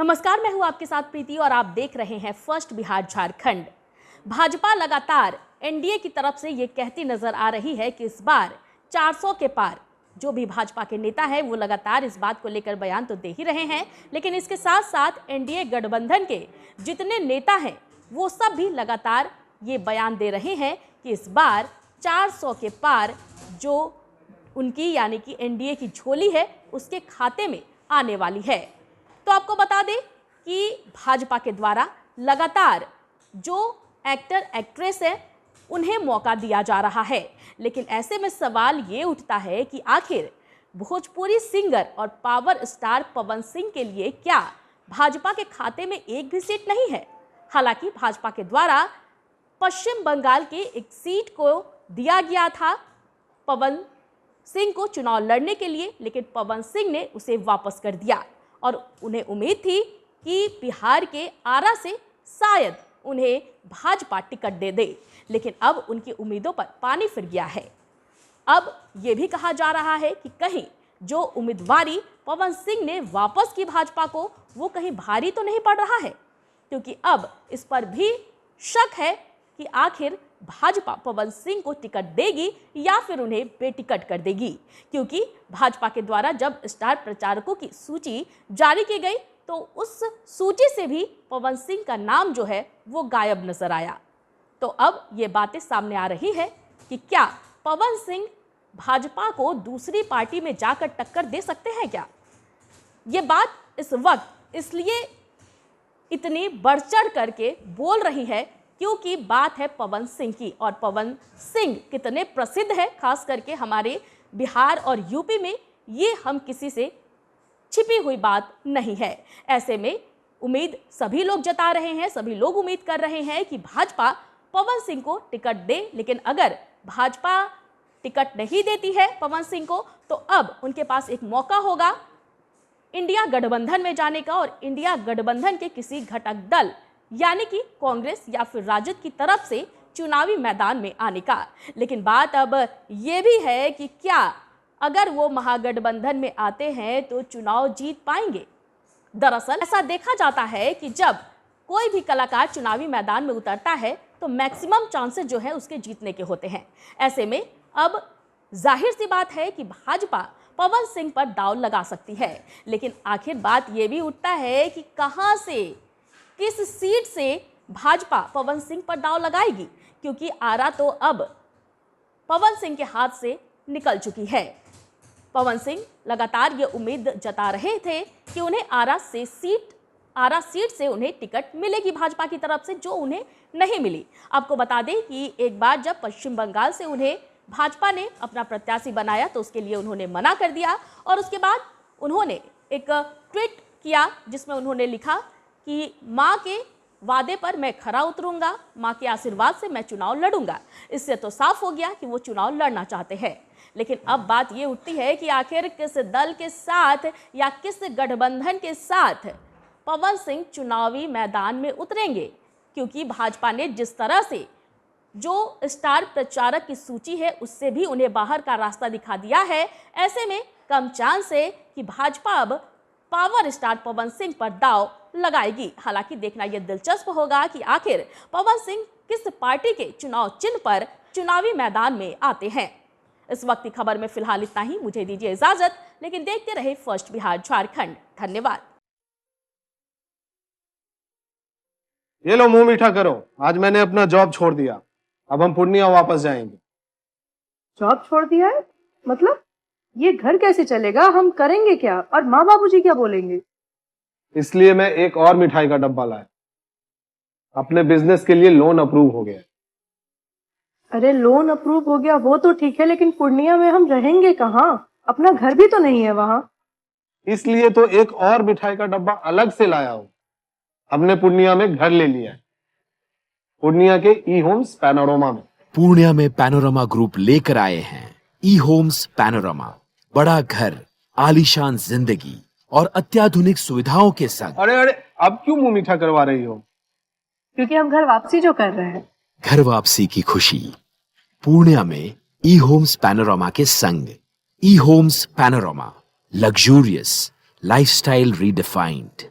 नमस्कार, मैं हूं आपके साथ प्रीति और आप देख रहे हैं फर्स्ट बिहार झारखंड। भाजपा लगातार एनडीए की तरफ से ये कहती नजर आ रही है कि इस बार 400 के पार। जो भी भाजपा के नेता हैं वो लगातार इस बात को लेकर बयान तो दे ही रहे हैं, लेकिन इसके साथ साथ एनडीए गठबंधन के जितने नेता हैं वो सब भी लगातार ये बयान दे रहे हैं कि इस बार 400 के पार जो उनकी यानी कि एनडीए की झोली है उसके खाते में आने वाली है। तो आपको बता दें कि भाजपा के द्वारा लगातार जो एक्टर एक्ट्रेस है उन्हें मौका दिया जा रहा है, लेकिन ऐसे में सवाल ये उठता है कि आखिर भोजपुरी सिंगर और पावर स्टार पवन सिंह के लिए क्या भाजपा के खाते में एक भी सीट नहीं है। हालांकि भाजपा के द्वारा पश्चिम बंगाल के एक सीट को दिया गया था पवन सिंह को चुनाव लड़ने के लिए, लेकिन पवन सिंह ने उसे वापस कर दिया और उन्हें उम्मीद थी कि बिहार के आरा से शायद उन्हें भाजपा टिकट दे दे, लेकिन अब उनकी उम्मीदों पर पानी फिर गया है। अब ये भी कहा जा रहा है कि कहीं जो उम्मीदवारी पवन सिंह ने वापस की भाजपा को वो कहीं भारी तो नहीं पड़ रहा है, क्योंकि अब इस पर भी शक है कि आखिर भाजपा पवन सिंह को टिकट देगी या फिर उन्हें बेटिकट कर देगी, क्योंकि भाजपा के द्वारा जब स्टार प्रचारकों की सूची जारी की गई तो उस सूची से भी पवन सिंह का नाम जो है वो गायब नजर आया। तो अब ये बातें सामने आ रही है कि क्या पवन सिंह भाजपा को दूसरी पार्टी में जाकर टक्कर दे सकते हैं क्या। ये बात इस वक्त इसलिए इतनी बढ़ चढ़ करके बोल रही है क्योंकि बात है पवन सिंह की, और पवन सिंह कितने प्रसिद्ध है खास करके हमारे बिहार और यूपी में, ये हम किसी से छिपी हुई बात नहीं है। ऐसे में उम्मीद सभी लोग जता रहे हैं, सभी लोग उम्मीद कर रहे हैं कि भाजपा पवन सिंह को टिकट दे, लेकिन अगर भाजपा टिकट नहीं देती है पवन सिंह को तो अब उनके पास एक मौका होगा इंडिया गठबंधन में जाने का और इंडिया गठबंधन के किसी घटक दल यानी कि कांग्रेस या फिर राजद की तरफ से चुनावी मैदान में आने का। लेकिन बात अब ये भी है कि क्या अगर वो महागठबंधन में आते हैं तो चुनाव जीत पाएंगे। दरअसल ऐसा देखा जाता है कि जब कोई भी कलाकार चुनावी मैदान में उतरता है तो मैक्सिमम चांसेस जो है उसके जीतने के होते हैं। ऐसे में अब जाहिर सी बात है कि भाजपा पवन सिंह पर दांव लगा सकती है, लेकिन आखिर बात ये भी उठता है कि कहां से किस सीट से भाजपा पवन सिंह पर दांव लगाएगी, क्योंकि आरा तो अब पवन सिंह के हाथ से निकल चुकी है। पवन सिंह लगातार ये उम्मीद जता रहे थे कि उन्हें आरा सीट से उन्हें टिकट मिलेगी भाजपा की तरफ से, जो उन्हें नहीं मिली। आपको बता दें कि एक बार जब पश्चिम बंगाल से उन्हें भाजपा ने अपना प्रत्याशी बनाया तो उसके लिए उन्होंने मना कर दिया और उसके बाद उन्होंने एक ट्वीट किया जिसमें उन्होंने लिखा कि माँ के वादे पर मैं खरा उतरूंगा, माँ के आशीर्वाद से मैं चुनाव लड़ूंगा। इससे तो साफ हो गया कि वो चुनाव लड़ना चाहते हैं। लेकिन अब बात ये उठती है कि आखिर किस दल के साथ या किस गठबंधन के साथ पवन सिंह चुनावी मैदान में उतरेंगे, क्योंकि भाजपा ने जिस तरह से जो स्टार प्रचारक की सूची है उससे भी उन्हें बाहर का रास्ता दिखा दिया है। ऐसे में कम चांस है कि भाजपा अब पावर स्टार पवन सिंह पर दांव लगाएगी। हालांकि देखना यह दिलचस्प होगा कि आखिर पवन सिंह किस पार्टी के चुनाव चिन्ह पर चुनावी मैदान में आते हैं। इस वक्त की खबर में फिलहाल इतना ही। मुझे दीजिए इजाजत, लेकिन देखते रहे फर्स्ट बिहार झारखंड। धन्यवाद। ये लो मुंह मीठा करो, आज मैंने अपना जॉब छोड़ दिया, अब हम पूर्णिया वापस जाएंगे। जॉब छोड़ दिया है? मतलब ये घर कैसे चलेगा? हम करेंगे क्या और माँ बाबूजी क्या बोलेंगे? इसलिए मैं एक और मिठाई का डब्बा लाया। अपने बिजनेस के लिए लोन अप्रूव हो गया। अरे लोन अप्रूव हो गया वो तो ठीक है, लेकिन पूर्णिया में हम रहेंगे कहाँ? अपना घर भी तो नहीं है वहाँ। इसलिए तो एक और मिठाई का डब्बा अलग से लाया हूँ। हमने पूर्णिया में घर ले लिया है, पूर्णिया के ई होम्स पैनोरमा में। पूर्णिया में पैनोरमा ग्रुप लेकर आए हैं ई होम्स पैनोरमा। बड़ा घर, आलीशान जिंदगी और अत्याधुनिक सुविधाओं के संग। अरे अरे, अब क्यों मुंह मीठा करवा रही हो? क्योंकि हम घर वापसी जो कर रहे हैं। घर वापसी की खुशी पूर्णिया में ई होम्स पैनोरमा के संग। E homes panorama, luxurious lifestyle redefined.